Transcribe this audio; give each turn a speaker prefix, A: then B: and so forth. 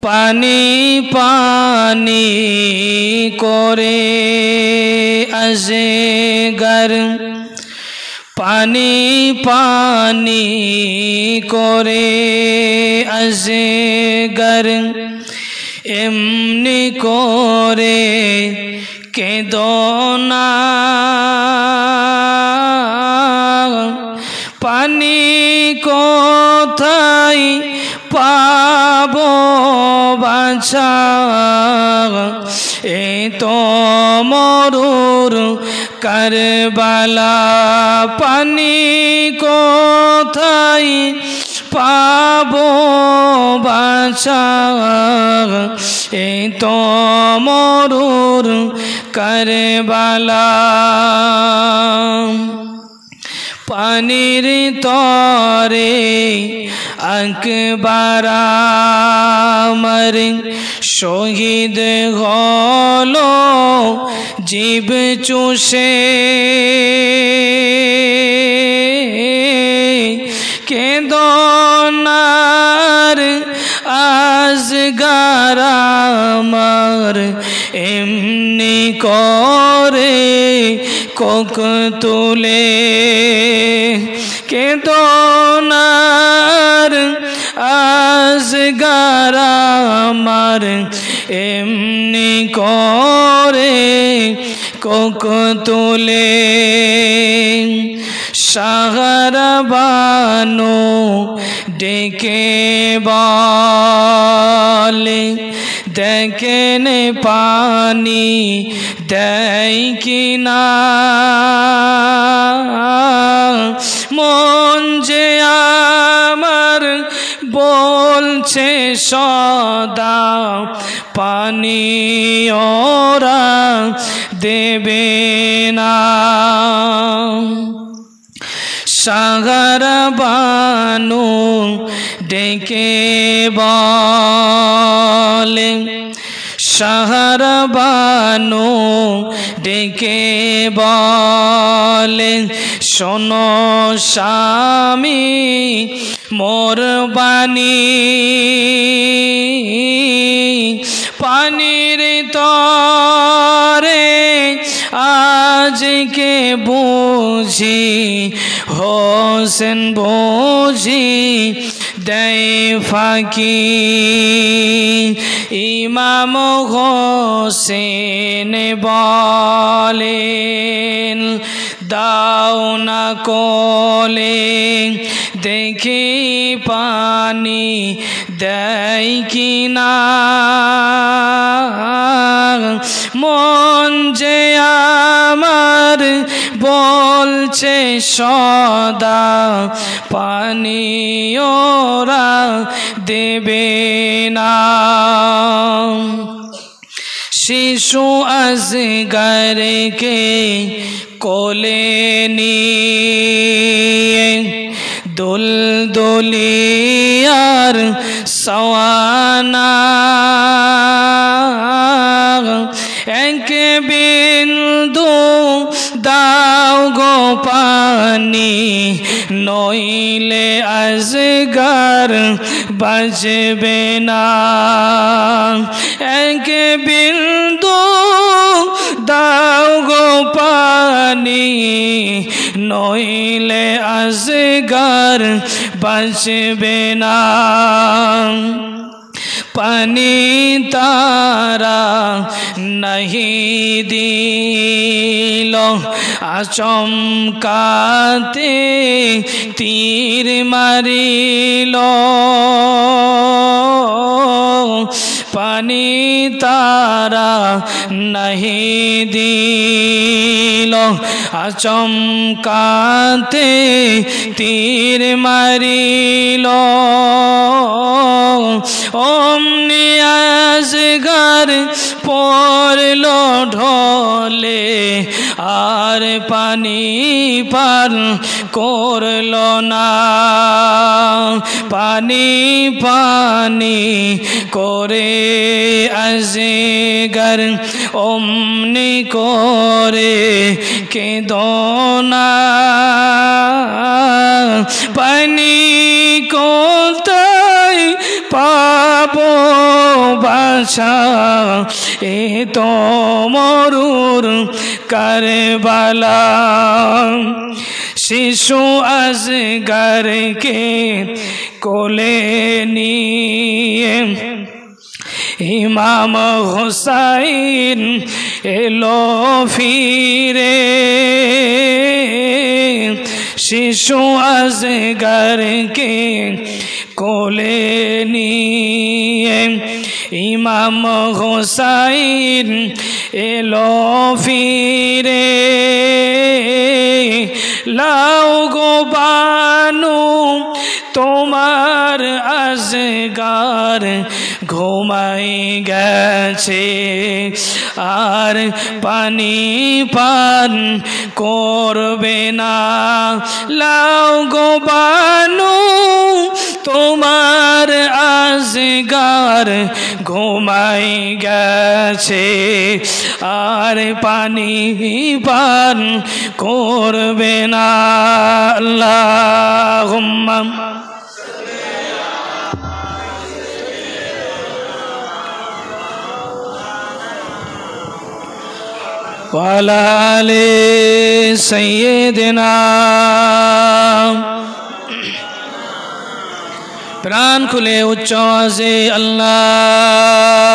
A: পানি পানি করে আজগর পানি পানি করে আজগর এমনি করে কেঁদো না পানি কোথায় পাবো বাছা এ তো মরুর কারবালা পানি কোথায় পাবো বাছা এ তো মরুর কারবালা পানির তরে আকবর আমার শহীদ হলো জীব চুষে কেঁদনার আজগর আমার এমনি করে কোক তুলে কেঁদনার আজগর আমার এমনি করে কোক তুলে শাহরবানো ডেকে বলে দেখেন পানি দেয় কিনা মন যে আমার বলছে সদা পানি ওরা দেবে না শাহরবানো ডেকে বলে শাহরবানো ডেকে বলে শোনো স্বামী মোর বাণী পানির তরে আজকে বুঝি হোসেন বুঝি দেয় ফাঁকি ইমাম হোসেন বলেন দাও না কোলে দেখি পানি দেয় কিনা মন যে আমার বলছে সদা পানি ওরা দেবে না শিশু আজগরকে কোলে নিয়ে দুলদুলিয়ার সওয়ানা এক বিন্দু দাও গো পানি নইলে আজগর বাঁচবে না এক বিন্দু দাও গো পানি নইলে আজগর বাঁচবে না পানি তারা नहीं दिल आचमकाते तीर मारिल पानी तारा नहीं दिल आचमकाते तीर मारिल ओमनी आजगर পড়লো ঢলে আর পানি পার করলো না পানি পানি করে আজগর অমনি করে কেঁদো না পানি কোথায় পাবো বাসা এ তো মরুর কারবালা শিশু আসগরকে কোলে নিয়ে ইমাম হুসাইন এলো ফিরে শিশু আসগরকে কোলে নিয়ে ইমাম হুসাইন এলো ফিরে লাও গো বানু তোমার আসগার ঘুমাই গেছে আর পানি পান করবে না লাও গো বানু তোমার আসগার ঘুমাই গেছে আর পানি পান করবে না আল্লাহুম্মা ওয়ালা আলি সাইয়্যিদিনা প্রাণ খুলে উচ্চ আওয়াজে আল্লাহুম্মা